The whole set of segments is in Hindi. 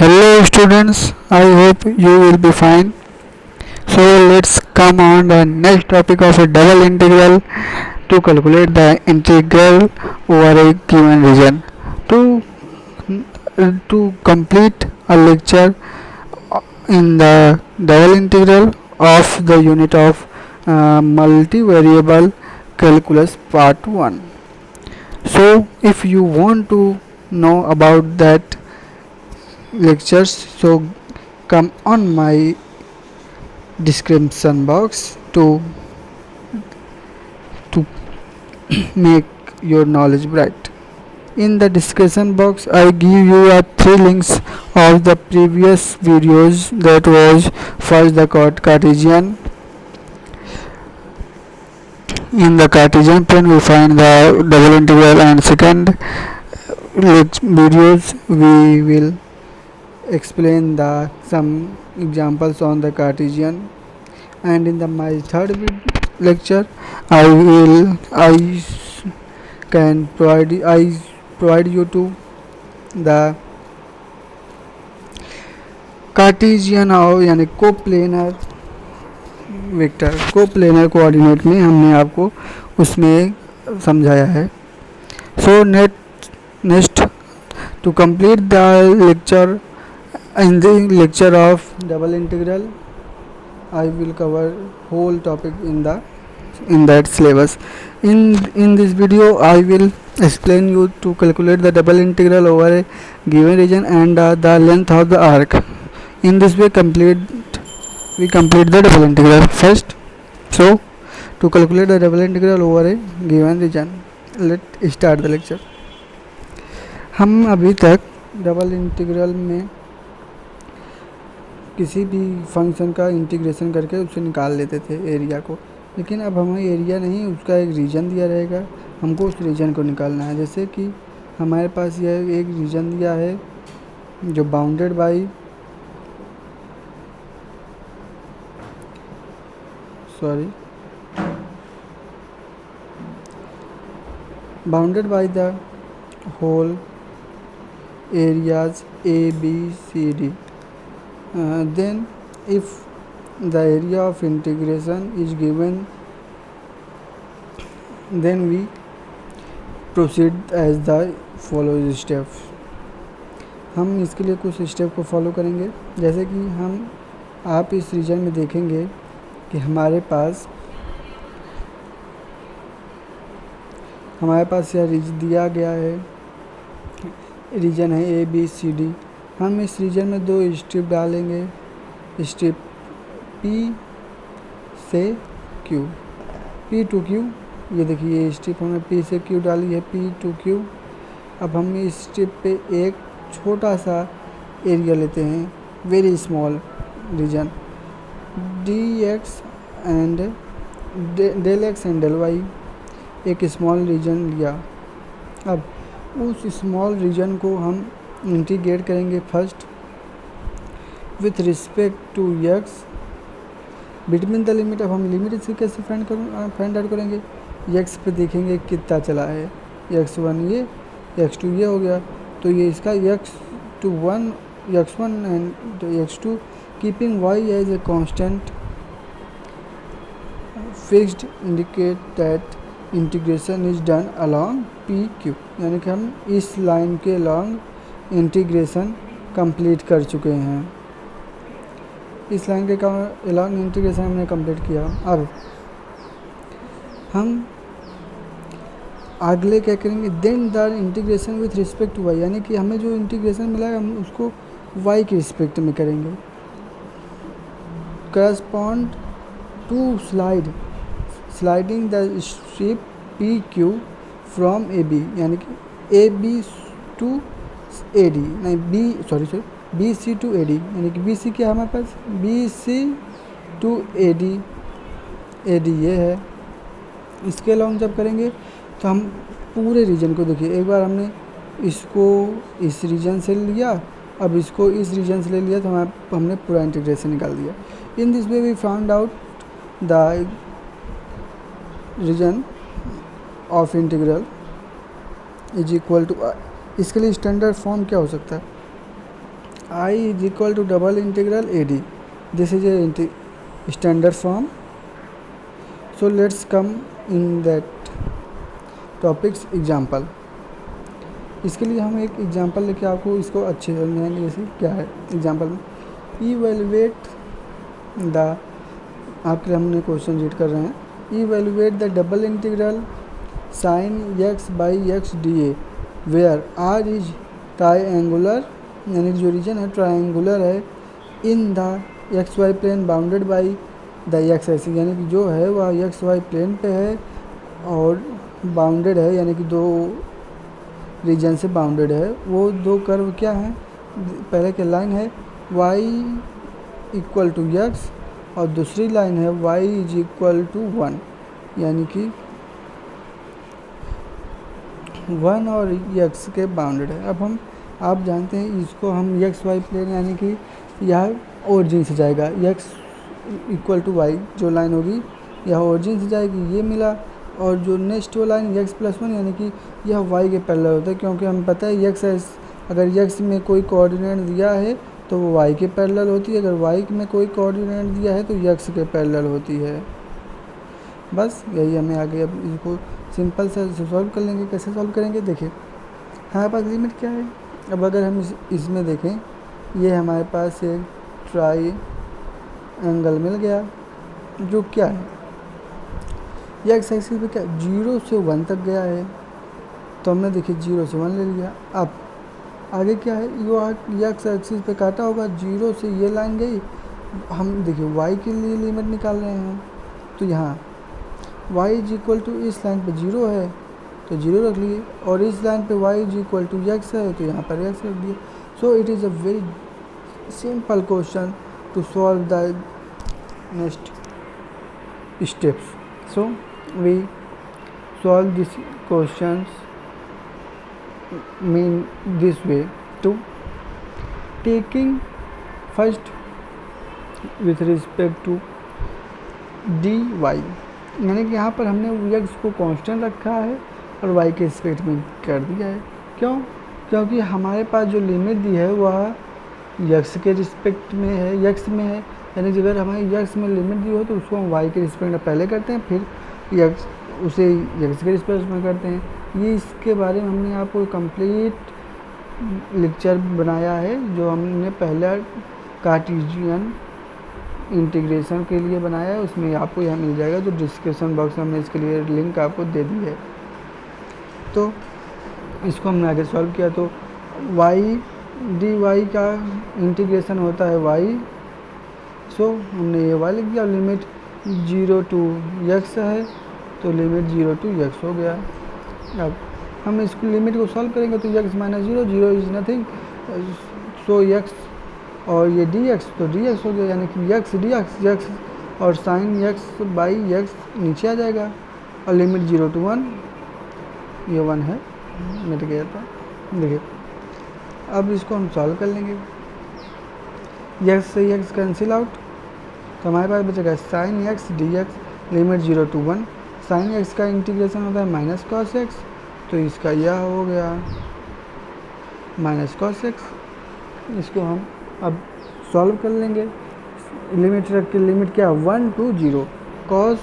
Hello students, I hope you will be fine. So let's come on the next topic of a double integral to calculate the integral over a given region. To to complete a lecture in the double integral of the unit of multivariable calculus part 1. So if you want to know about that lectures, so come on my description box to make your knowledge bright. In the description box I give you three links of the previous videos. That was first the Cartesian. In the Cartesian plane we find the double integral, and second videos we will explain the some examples on the Cartesian, and in the my third lecture I can provide you to the Cartesian और यानी कोप्लेनर वेक्टर कोप्लेनर कोऑर्डिनेट में हमने आपको उसमें समझाया है. So next to complete the lecture in the lecture of double integral I will cover whole topic in that syllabus. In this video I will explain you to calculate the double integral over a given region and the length of the arc. In this way we complete the double integral first. So to calculate the double integral over a given region, let's start the lecture. हम अभी तक डबल इंटीग्रल में किसी भी फंक्शन का इंटीग्रेशन करके उसे निकाल लेते थे एरिया को, लेकिन अब हमें एरिया नहीं, उसका एक रीजन दिया रहेगा, हमको उस रीजन को निकालना है. जैसे कि हमारे पास यह एक रीजन दिया है जो bounded by the whole areas A, B, C, D. Then if the area of integration is given, then we proceed as the following steps. हम इसके लिए कुछ स्टेप को फॉलो करेंगे. जैसे कि आप इस रीजन में देखेंगे कि हमारे पास यह रीजन दिया गया है, रीजन है ए बी सी डी. हम इस रीजन में दो स्ट्रिप डालेंगे, स्ट्रिप पी से क्यू, पी टू क्यू. ये देखिए ये स्ट्रिप हमने पी से क्यू डाली है, पी टू क्यू. अब हम इस स्ट्रिप पे एक छोटा सा एरिया लेते हैं, very small region, d x and del x and del y, एक स्मॉल रीजन लिया. अब उस स्मॉल रीजन को हम इंटीग्रेट करेंगे first with respect to x between the limit. अब हम लिमिट इसकी कैसे फाइंड आउट करेंगे, एक्स पे देखेंगे कितना चला है, x1 ये x2 ये हो गया, तो ये इसका x1 and x2 keeping y as a constant fixed indicate that integration is done along p q. यानी कि हम इस लाइन के अलॉन्ग इंटीग्रेशन कंप्लीट कर चुके हैं. इस लाइन के अलॉन्ग इंटीग्रेशन हमने कंप्लीट किया. अब हम अगले क्या करेंगे, then the integration with respect to y, यानी कि हमें जो इंटीग्रेशन मिला है हम उसको वाई के रिस्पेक्ट में करेंगे. Correspond to sliding the strip P Q from A B, यानी कि A B to A D, नहीं B C to A D, यानी कि बी सी क्या है हमारे पास, B C to A D ये है. इसके अलॉन्ग जब करेंगे तो हम पूरे रीजन को देखिए, एक बार हमने इसको इस रीजन से लिया, अब इसको इस रीजन से ले लिया, तो हमने पूरा इंटीग्रेशन निकाल दिया. In this way we found out the region of integral is equal to. इसके लिए स्टैंडर्ड फॉर्म क्या हो सकता है, I is equal to double integral AD. This is a standard form. So let's come in that topics example. इसके लिए हम एक एग्जांपल लेके आपको इसको अच्छे से समझाएंगे। जैसे क्या है एग्जांपल में, इवेलुएट द, आपके लिए हमने क्वेश्चन रीड कर रहे हैं, evaluate the double integral sine x by x d a where r is triangular, यानी जो रीजन है ट्राइंगुलर है, in the x y plane bounded by the x axis, यानी कि जो है वह एक्स वाई प्लेन पे है और बाउंडेड है, यानी कि दो रीजन से बाउंडेड है। वो दो कर्व क्या हैं, पहले की लाइन है y इक्वल टू एक्स और दूसरी लाइन है y इज इक्वल टू 1, यानी कि 1 और x के बाउंडेड है। अब हम आप जानते हैं इसको हम एक्स वाई प्लेन, यानी कि यह ओरिजिन से जाएगा, x इक्वल टू वाई जो लाइन होगी यह ओरिजिन से जाएगी, ये मिला। और जो नेक्स्ट वो लाइन x प्लस 1, यानी कि यह y के पैरेलल होता है, क्योंकि हमें पता है x अगर x में कोई कोऑर्डिनेट दिया है तो वो y के पैरेलल होती है, अगर y में कोई कोऑर्डिनेट दिया है तो x के पैरेलल होती है। बस यही हमें आगे अब इसको सिंपल से सॉल्व कर लेंगे। कैसे सॉल्व करेंगे, देखिए हमारे पास लिमिट क्या है। अब अगर हम इसमें देखें, ये हमारे पास एक ट्राई एंगल मिल गया जो क्या है, यह एक्स एक्सिस पे क्या 0 से 1 तक गया है, तो हमने देखिए 0 से 1 ले लिया। अब आगे क्या है, ये एक्स एक्सिस पे काटा होगा, 0 से ये लाइन गई, हम देखिए y के लिए लिमिट निकाल रहे हैं, तो यहाँ y इज इक्वल टू इस लाइन पे 0 है तो 0 रख लिए, और इस लाइन पे y is equal to x है तो यहाँ पर x रख दिए। So it is a very simple question to solve the next steps. So we solve these questions mean this way, to taking first with respect to dy, यानी कि यहाँ पर हमने x को कांस्टेंट रखा है और y के रिस्पेक्ट में कर दिया है। क्यों, क्योंकि हमारे पास जो लिमिट दी है वह x के रिस्पेक्ट में है, x में है, यानी कि अगर हमारी x में लिमिट दी हो तो उसको हम y के रिस्पेक्ट में पहले करते हैं, फिर x उसे x के रिस्पेक्ट में करते हैं। ये इसके बारे में हमने आपको कंप्लीट लेक्चर बनाया है जो हमने पहला कार्टेशियन इंटीग्रेशन के लिए बनाया है, उसमें आपको यह मिल जाएगा, जो डिस्क्रिप्शन बॉक्स में हमने इसके लिए लिंक आपको दे दी है। तो इसको हमने आगे सॉल्व किया, तो y dy का इंटीग्रेशन होता है y, सो हमने ये y लिख दिया, लिमिट 0 टू x है तो लिमिट 0 टू x हो गया। अब हम इसको लिमिट को सॉल्व करेंगे तो x minus 0, 0 is nothing, so x और ये dx तो dx हो गया, यानी कि x dx x और साइन x बाई x नीचे आ जाएगा, और लिमिट 0 टू 1, ये 1 है, मिट गया था। देखिए अब इसको हम सॉल्व कर लेंगे, x से x कैंसिल आउट, तो हमारे पास बचेगा sine x dx limit 0 to 1, sine x का इंटीग्रेशन होता है माइनस कॉस x, तो इसका यह हो गया माइनस कॉस x। इसको हम अब सॉल्व कर लेंगे, लिमिट रख के, लिमिट क्या 1 टू 0, कॉस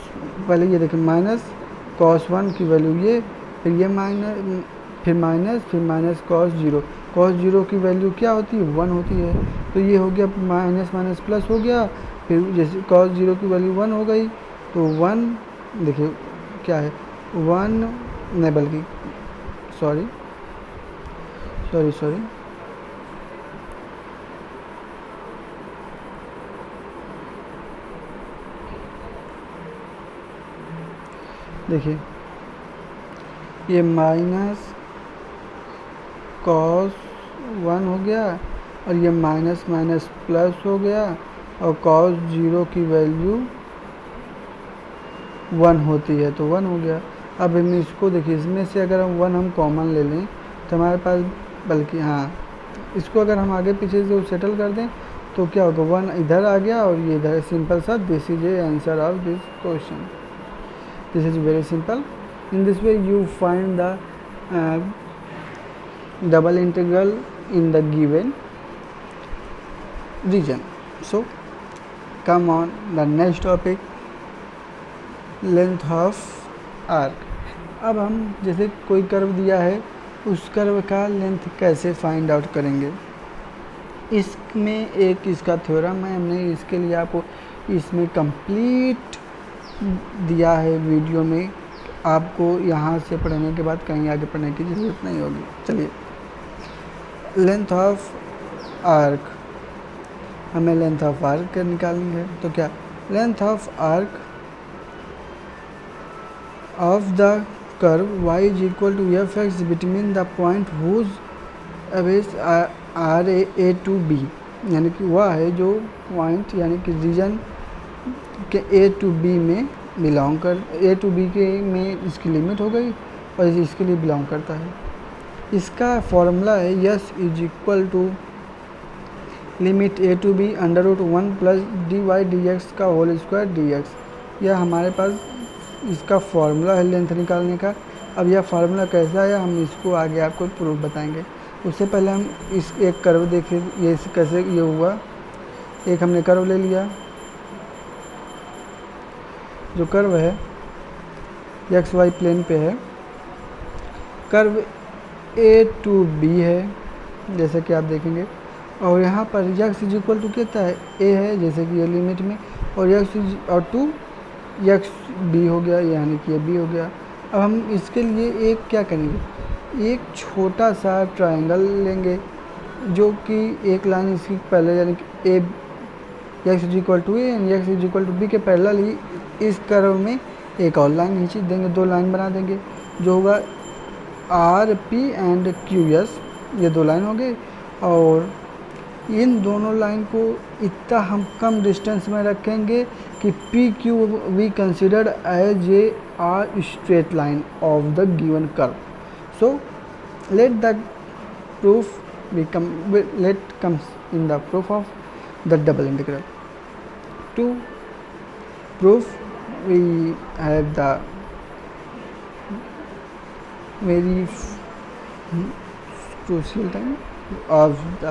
पहले ये देखिए माइनस कॉस 1 की वैल्यू ये, फिर ये माइनस, फिर माइनस कॉस 0, कॉस 0 की वैल्यू क्या होती है 1 होती है, तो ये हो गया माइनस माइनस प्लस हो गया, फिर जैसे कॉस 0 की वैल्यू 1 हो गई तो 1, देखिए क्या है 1 नहीं बल्कि सॉरी देखिए ये माइनस कॉस 1 हो गया और ये माइनस माइनस प्लस हो गया, और कॉस 0 की वैल्यू 1 होती है तो 1 हो गया। अब हम इसको देखिए, इसमें से अगर हम 1 हम कॉमन ले लें तो हमारे पास, बल्कि हाँ इसको अगर हम आगे पीछे से सेटल कर दें तो क्या होगा 1 इधर आ गया और ये इधर, सिंपल सा, this is A answer of this question, this is very simple. In this way you find the double integral in the given region. So come on the next topic, length of arc. अब हम जैसे कोई कर्व दिया है, उस कर्व का लेंथ कैसे फाइंड आउट करेंगे. इसमें एक इसका थ्योरम है, हमने इसके लिए आपको इसमें कंप्लीट दिया है वीडियो में. आपको यहाँ से पढ़ने के बाद कहीं आगे पढ़ने की ज़रूरत नहीं होगी. चलिए, लेंथ ऑफ आर्क, हमें लेंथ ऑफ आर्क निकालनी है. तो क्या, length of arc of the curve y is equal to fx between the point whose abyss are a to b, यानी कि वह है जो पॉइंट यानी कि रीजन के a to b में बिलोंग कर, a to b के में इसकी लिमिट हो गई और इसके लिए बिलोंग करता है. इसका फॉर्मूला है s is equal to limit a to b under root 1 plus dy dx का होल स्क्वायर dx. यह हमारे पास इसका फार्मूला है लेंथ निकालने का. अब यह फार्मूला कैसा है हम इसको आगे आपको प्रूफ बताएंगे. उससे पहले हम इस एक कर्व देखें, ये कैसे ये हुआ. एक हमने कर्व ले लिया, जो कर्व है एक्स वाई प्लेन पे है. कर्व ए टू बी है जैसे कि आप देखेंगे, और यहाँ पर एक्स इज इक्वल टू कितना है, ए है जैसे कि ये लिमिट में, और एक्स और टू एक्स बी हो गया, यानी कि ये बी हो गया. अब हम इसके लिए एक क्या करेंगे, एक छोटा सा ट्रायंगल लेंगे जो कि एक लाइन इसकी पहले यानी कि a x is equal to a and x is equal to b के पैरेलल ही इस कर्व में एक और लाइन खींच देंगे, दो लाइन बना देंगे जो होगा R P and Q S. ये दो लाइन हो गए, और इन दोनों लाइन को इतना हम कम डिस्टेंस में रखेंगे कि p q we considered as a arc straight line of the given curve. So let the proof we come let comes in the proof of the double integral. To proof we have the very crucial time of the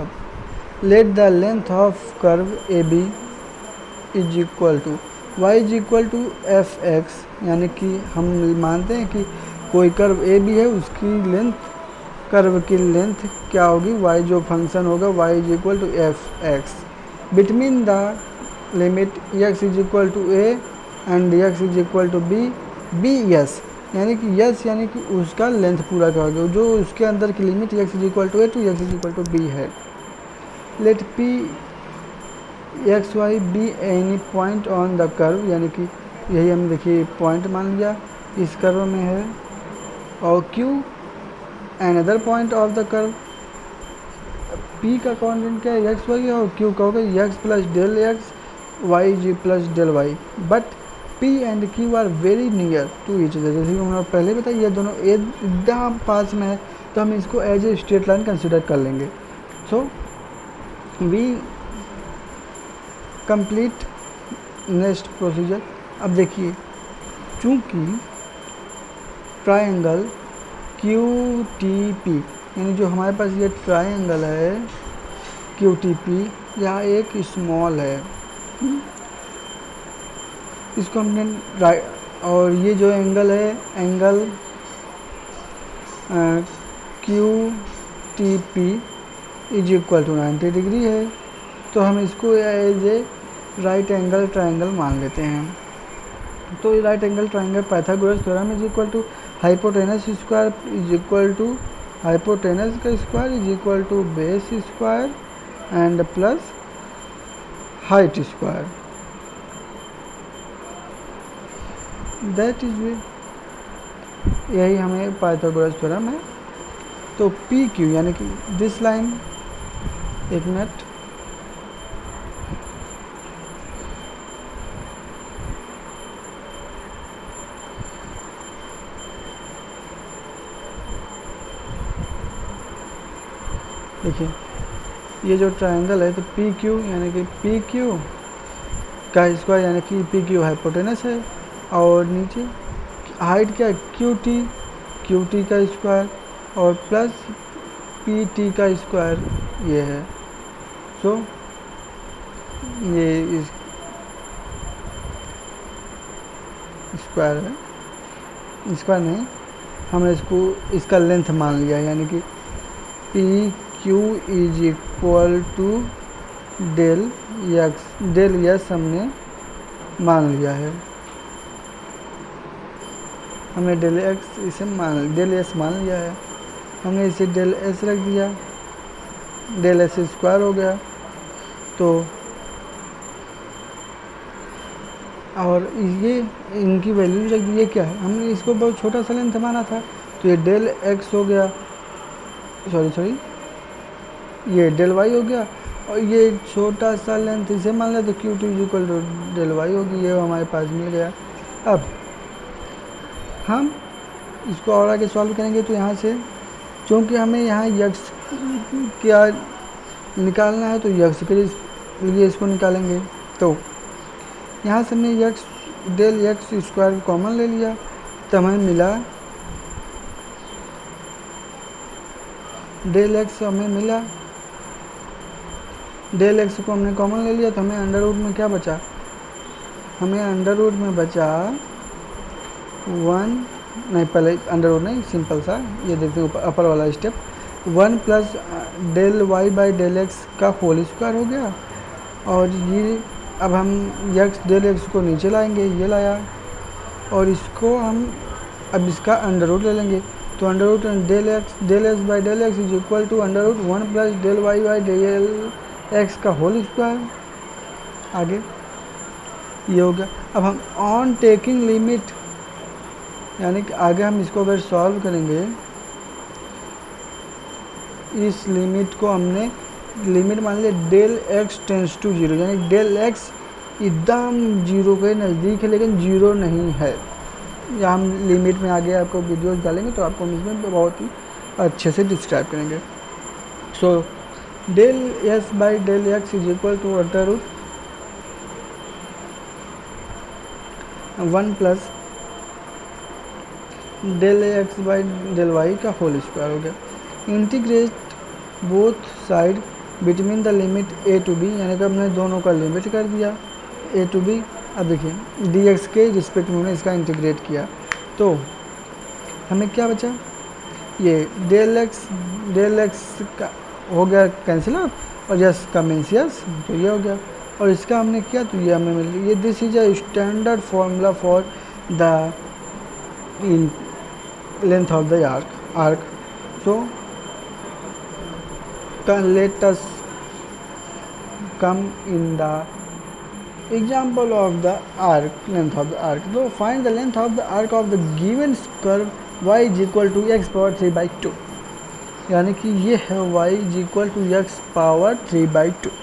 let the length of curve AB is equal to y is equal to fx, यानी कि हम मानते हैं कि कोई कर्व ए बी है, उसकी लेंथ, कर्व की लेंथ क्या होगी, y जो फंक्शन होगा y is equal to f x between the limit x is equal to a and x is equal to b, b s यानी कि यस यानी कि उसका लेंथ पूरा क्या होगा, जो उसके अंदर की limit x is equal to a to x is equal to b है. Let P x y be any point on the curve, यानी कि यही हम देखिए पॉइंट मान लिया इस कर्व में है, और q another point of the curve. P का कॉन्स्टेंट क्या है, एक्स वाई है, और क्यू का होगा x plus del x y g plus del y. But p and q are very near to each other, जैसे कि हमने पहले बताया ये दोनों एकदम पास में है, तो हम इसको as a straight line consider कर लेंगे. So we complete next procedure. अब देखिए, चूँकि ट्रायंगल क्यू टी पी, यानी जो हमारे पास ये ट्रायंगल है क्यू टी पी, यहाँ एक स्मॉल है, इसको हमने राइट, और ये जो एंगल है angle Q T P is equal to 90 degree है, तो हम इसको as a right angle triangle मान लेते हैं. तो ये right angle triangle Pythagoras theorem is equal to hypotenuse square is equal to hypotenuse का square is equal to base square and plus height square. That is way, यही हमें पाइथागोरस थ्योरम है. तो पी क्यू यानी कि दिस लाइन, एक मिनट, देखिए ये जो ट्रायंगल है, तो पी क्यू यानी कि पी क्यू का स्क्वायर यानी कि पी क्यू हाइपोटेनस है, और नीचे हाइट क्या है क्यू टी का स्क्वायर और प्लस पी टी का स्क्वायर ये है. सो ये स्क्वायर है, स्क्वायर नहीं, हमने इसको इसका लेंथ मान लिया, यानी कि p q is equal to del s हमने मान लिया है, हमने डेल एक्स इसे डेल एस मान लिया है, हमने इसे डेल एस रख दिया, डेल एस स्क्वायर हो गया। तो और ये इनकी वैल्यू रख दी, ये क्या है, हमने इसको बहुत छोटा सा लेंथ माना था, तो ये डेल एक्स हो गया, सॉरी ये डेल वाई हो गया, और ये छोटा सा लेंथ इसे मान लिया, तो q two is equal to del y होगी, ये हमारे पास मिल गया। अब हम इसको और आगे सॉल्व करेंगे, तो यहाँ से चूँकि हमें यहाँ यक्स क्या निकालना है, तो यक्स के लिए इसको निकालेंगे। तो यहाँ से हमने यक्स डेल एक्स स्क्वायर कॉमन ले लिया, तो हमें मिला डेल एक्स, हमें मिला डेल एक्स को हमने कॉमन ले लिया, तो हमें अंडर रूट में क्या बचा, हमें अंडर रूट में बचा 1, नहीं पहले अंडर रूट नहीं, सिंपल सा ये देखते हैं अपर वाला step, 1 plus del y by del x का होल स्क्वायर हो गया। और ये अब हम यक्स डेल एक्स को नीचे लाएंगे, ये लाया, और इसको हम अब इसका अंडर रूट ले लेंगे, तो under root del x by del x is equal to under root 1 plus del y by del x का होल स्क्वायर। आगे ये हो गया। अब हम ऑन टेकिंग लिमिट, यानी कि आगे हम इसको अगर सॉल्व करेंगे, इस लिमिट को हमने लिमिट मान लिया del x tends to zero, यानी डेल एक्स एकदम जीरो के नज़दीक है लेकिन जीरो नहीं है। या हम लिमिट में आगे आपको वीडियोस डालेंगे तो आपको इसमें बहुत ही अच्छे से डिस्क्राइब करेंगे। So del s by del x is equal to under root 1 plus del x by del y का होल स्क्वायर हो गया। Integrate both side between the limit a to b, यानी कि हमने दोनों का लिमिट कर दिया ए टू बी। अब देखिए डी एक्स के रिस्पेक्ट में हमने इसका इंटीग्रेट किया, तो हमें क्या बचा, ये डेल एक्स का हो गया कैंसिल आउट, और यस का मीन्स यस, तो ये हो गया। और इसका हमने किया तो ये हमें मिल, ये this is a standard formula for the length of the arc. So let us come in the example of the arc, length of the arc. So find the length of the arc of the given curve y is equal to x power 3 by 2, यानी कि ये है y is equal to x power 3 by 2।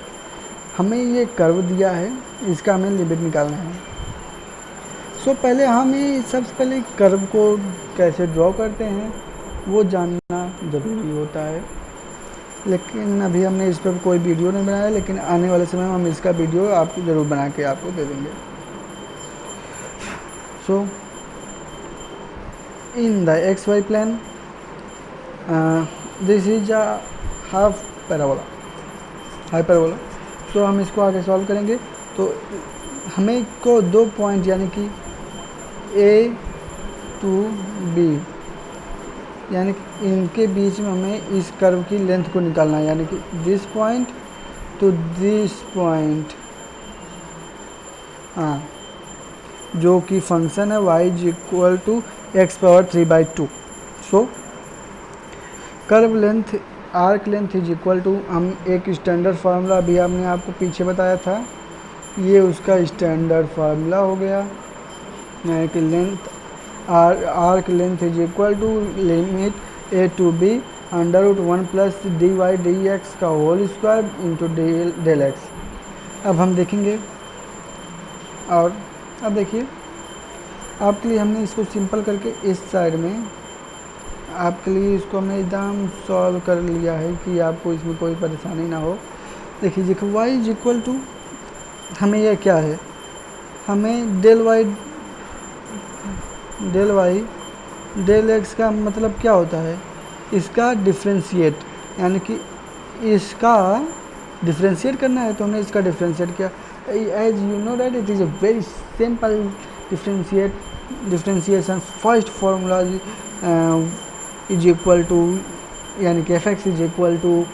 हमें ये कर्व दिया है, इसका हमें लिमिट निकालना है। सो पहले हमें सबसे पहले कर्व को कैसे ड्रॉ करते हैं वो जानना ज़रूरी होता है, लेकिन अभी हमने इस पर कोई वीडियो नहीं बनाया, लेकिन आने वाले समय में हम इसका वीडियो आपको ज़रूर बना के आपको दे देंगे। So in the x y plane this is a half hyperbola. So हम इसको आगे सॉल्व करेंगे, तो हमें को दो पॉइंट यानी कि ए टू बी, यानी कि इनके बीच में हमें इस कर्व की लेंथ को निकालना है, यानी कि this point to this point, हाँ, जो कि फंक्शन है y is equal to x power 3 बाई 2। So curve length arc length is equal to, हम एक स्टैंडर्ड फार्मूला अभी हमने आपको पीछे बताया था, ये उसका स्टैंडर्ड फार्मूला हो गया, यानी कि length arc length is equal to limit a to b under root 1 plus d y d x का whole square into del x. अब हम देखेंगे, और अब देखिए आपके लिए हमने इसको सिंपल करके इस साइड में आपके लिए इसको हमने एकदम सॉल्व कर लिया है कि आपको इसमें कोई परेशानी ना हो। देखिए y इज इक्वल टू, हमें यह क्या है, हमें डेल वाई डेल एक्स का मतलब क्या होता है, इसका डिफ्रेंशिएट, यानी कि इसका डिफ्रेंशिएट करना है तो हमने इसका डिफ्रेंशिएट किया। As you know that it is a very simple differentiation. First formula is equal to, यानी कि f x is equal to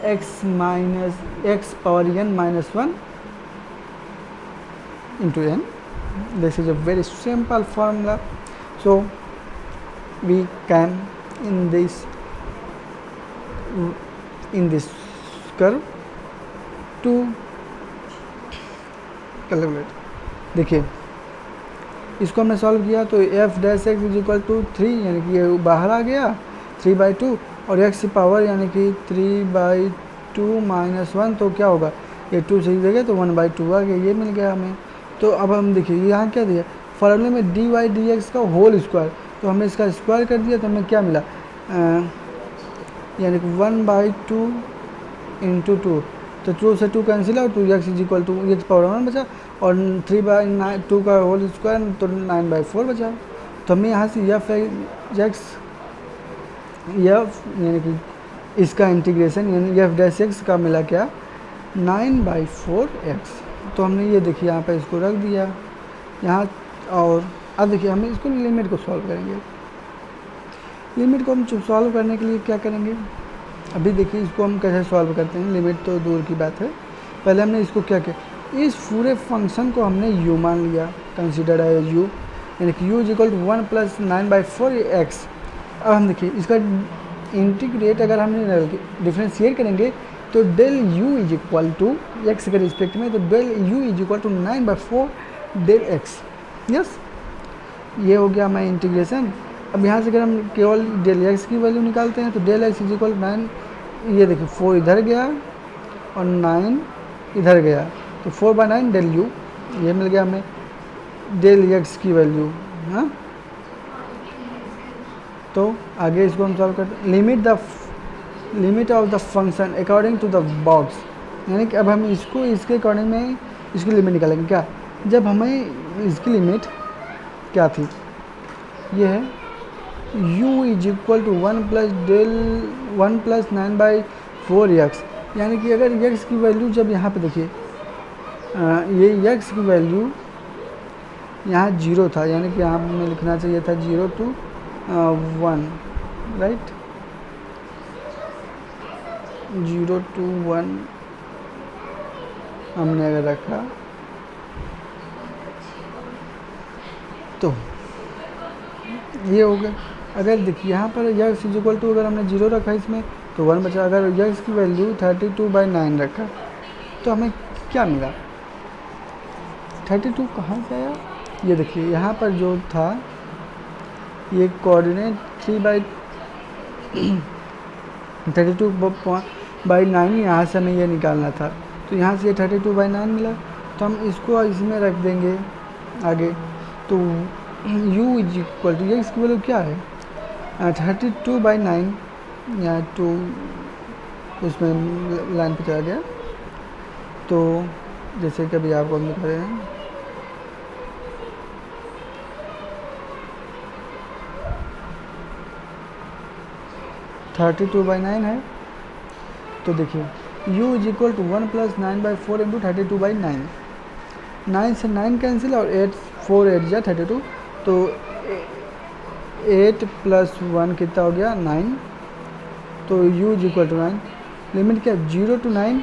x minus x power n minus 1 into n. This is a very simple formula. So we can in this curve to calculate. देखिए इसको हमने सॉल्व किया तो f dash x is equal to 3, यानी कि ये बाहर आ गया 3/2, और एक्स की पावर यानी कि 3/2 माइनस 1, तो क्या होगा, ये 2 सही जगह तो 1/2 आ गया, ये मिल गया हमें। तो अब हम देखिए यहाँ क्या दिया फॉर्मूले में dy dx का होल स्क्वायर, तो हमने इसका स्क्वायर कर दिया तो हमें क्या मिला, यानी कि 1/2 इंटू 2, तो 2 से 2 कैंसिल और 2x is equal to x power 1 बचा, और 3/2 का होल स्क्वायर तो 9/4 बचा। तो हमें यहाँ से एफ यानी कि इसका इंटीग्रेशन यानी एफ डैश एक्स का मिला क्या 9/4x। तो हमने ये देखिए यहाँ पे इसको रख दिया यहाँ, और अब देखिए हमें इसको लिमिट को सॉल्व करेंगे। लिमिट को हम सॉल्व करने के लिए क्या करेंगे, अभी देखिए इसको हम कैसे सॉल्व करते हैं, लिमिट तो दूर की बात है। पहले हमने इसको क्या किया, इस पूरे फंक्शन को हमने u मान लिया, कंसिडर है u, यानी कि u is equal to 1 plus 9/4x। अब हम देखिए इसका इंटीग्रेट अगर हमने डिफ्रेंशिएट करेंगे तो del u is equal to x के रिस्पेक्ट में, तो del u is equal to 9/4 del x। Yes, ये हो गया हमारा इंटीग्रेशन। अब यहाँ से अगर हम केवल डेल x की वैल्यू निकालते हैं तो डेल x इज इक्वल 9, ये देखिए 4 इधर गया और 9 इधर गया, तो 4/9 डेल u, ये मिल गया हमें डेल x की वैल्यू। हाँ, तो आगे इसको हम सॉल्व करते हैं। Limit of the function according to the box, यानी कि अब हम इसको इसके अकॉर्डिंग में इसकी लिमिट निकालेंगे। क्या, जब हमें इसकी लिमिट क्या थी, ये है u is equal to 1 plus 9/4x, यानी कि अगर x की वैल्यू जब यहाँ पे देखिए ये x की वैल्यू यहाँ 0 था, यानी कि यहाँ में लिखना चाहिए था 0 to 1, राइट, 0 to 1 हमने अगर रखा तो ये हो गया। अगर देखिए यहाँ पर x इज इक्वल टू अगर हमने 0 रखा इसमें तो 1 बचा, अगर x की वैल्यू 32/9 रखा तो हमें क्या मिला, 32 कहाँ से आया, ये देखिए यहाँ पर जो था ये कोऑर्डिनेट 32/9 यहाँ से हमें ये निकालना था, तो यहाँ से ये 32/9 मिला, तो हम इसको इसमें रख देंगे आगे। तो u is equal to x की वैल्यू क्या है 32/9, यहाँ 2 उसमें लाइन पे चला गया, तो जैसे कि अभी आपको हम दिखा रहे हैं, (32 by 9) है। तो देखिए u is equal to 1 plus 9/4 into 32/9, 9 से 9 कैंसिल और 4 8 जा 32, तो 8 प्लस 1 कितना हो गया 9, तो u इज इक्वल टू 9। लिमिट क्या 0 to 9,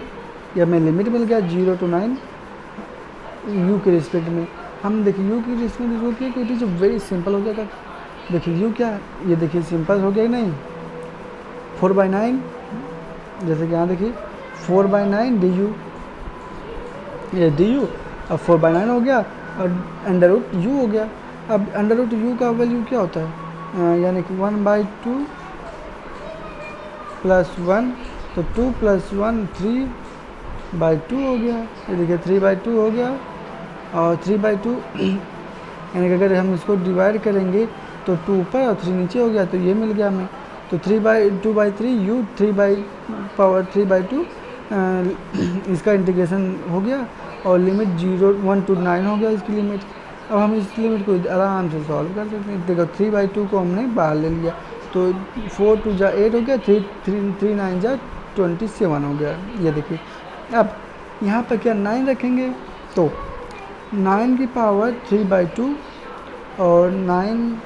या हमें लिमिट मिल गया 0 to 9 u के रिस्पेक्ट में। हम देखिए u की रिस्पेक्ट में जो किया कि इट इज़ वेरी सिंपल हो जाएगा। देखिए u क्या, ये देखिए सिंपल हो गया कि नहीं, 4/9, जैसे कि यहाँ देखिए 4/9 du, ये du अब 4/9 हो गया और √u हो गया। अब √u का वैल्यू क्या होता है, यानी कि 1/2 प्लस 1, तो 2 प्लस 1 3/2 हो गया, ये देखिए 3/2 हो गया, और 3/2 यानी कि अगर हम इसको डिवाइड करेंगे तो 2 ऊपर और 3 नीचे हो गया, तो ये मिल गया हमें। तो 3/2/3 u 3/2 इसका इंटीग्रेशन हो गया, और लिमिट 1 to 9 हो गया इसकी लिमिट। अब हम इस लिमिट को आराम से सॉल्व कर सकते हैं। देखो 3/2 को हमने बाहर ले लिया, तो 4 2 जा 8 हो गया, 3 9 जा 27 हो गया। ये देखिए, अब यहाँ पर क्या 9 रखेंगे तो 9 की पावर 3/2 और 9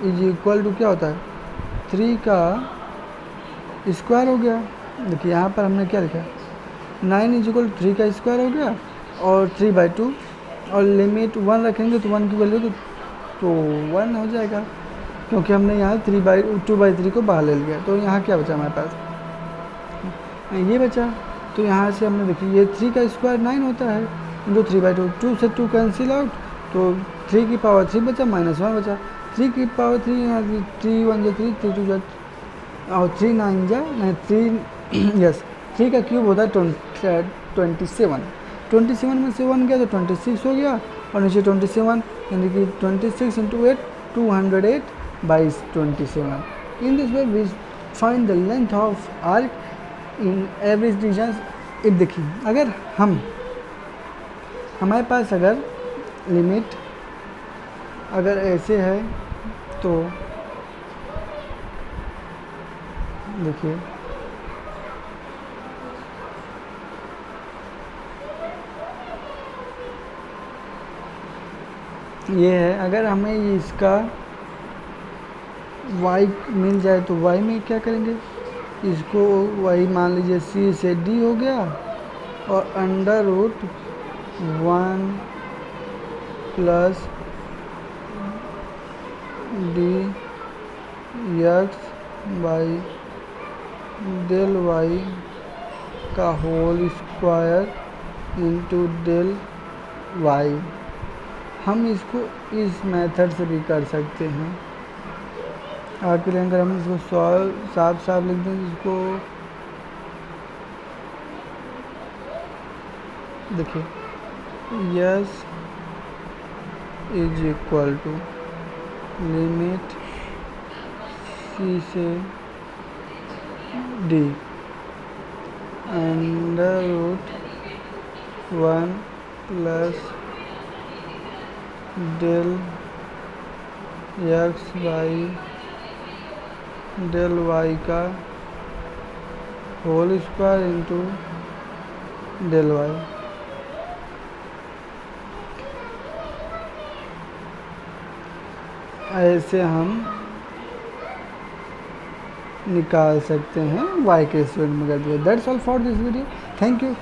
इज इक्वल टू क्या होता है 3 का स्क्वायर हो गया। देखिए यहाँ पर हमने क्या लिखा 9 इज इक्वल टू 3 का स्क्वायर हो गया और 3/2 और लिमिट 1 रखेंगे तो 1 की वैल्यू तो 1 हो जाएगा, क्योंकि हमने यहाँ 2/3 को बाहर ले लिया। तो यहाँ क्या बचा हमारे पास, ये बचा। तो यहाँ से हमने देखिए ये 3 का स्क्वायर 9 होता है इंटू 3/2, 2 से 2 कैंसिल आउट, तो 3 की पावर 3 बचा, -1 बचा। 3 की पावर 3 यहाँ 3 1 जा 3 3 2 जा और 3 9 जा नहीं 3 यस 3 का क्यूब होता है 27। 27 में से 1 गया तो 26 हो गया और नीचे 27 यानी कि 26 into 8 208/27। In this way we find the length of arc in average region. If देखिए अगर हमारे पास अगर लिमिट अगर ऐसे है तो देखिए ये है, अगर हमें इसका y मिल जाए तो y में क्या करेंगे, इसको y मान लीजिए c से d हो गया और √1 plus dx by del y का whole square into del y। हम इसको इस मेथड से भी कर सकते हैं। आपके लिए अगर हम इसको साफ लिख दें, इसको देखिए s is equal to limit c से d √1 plus del x by del y का whole square into del y। ऐसे हम निकाल सकते हैं y के स्टूडेंट में कर दिया। That's all for this video. Thank you.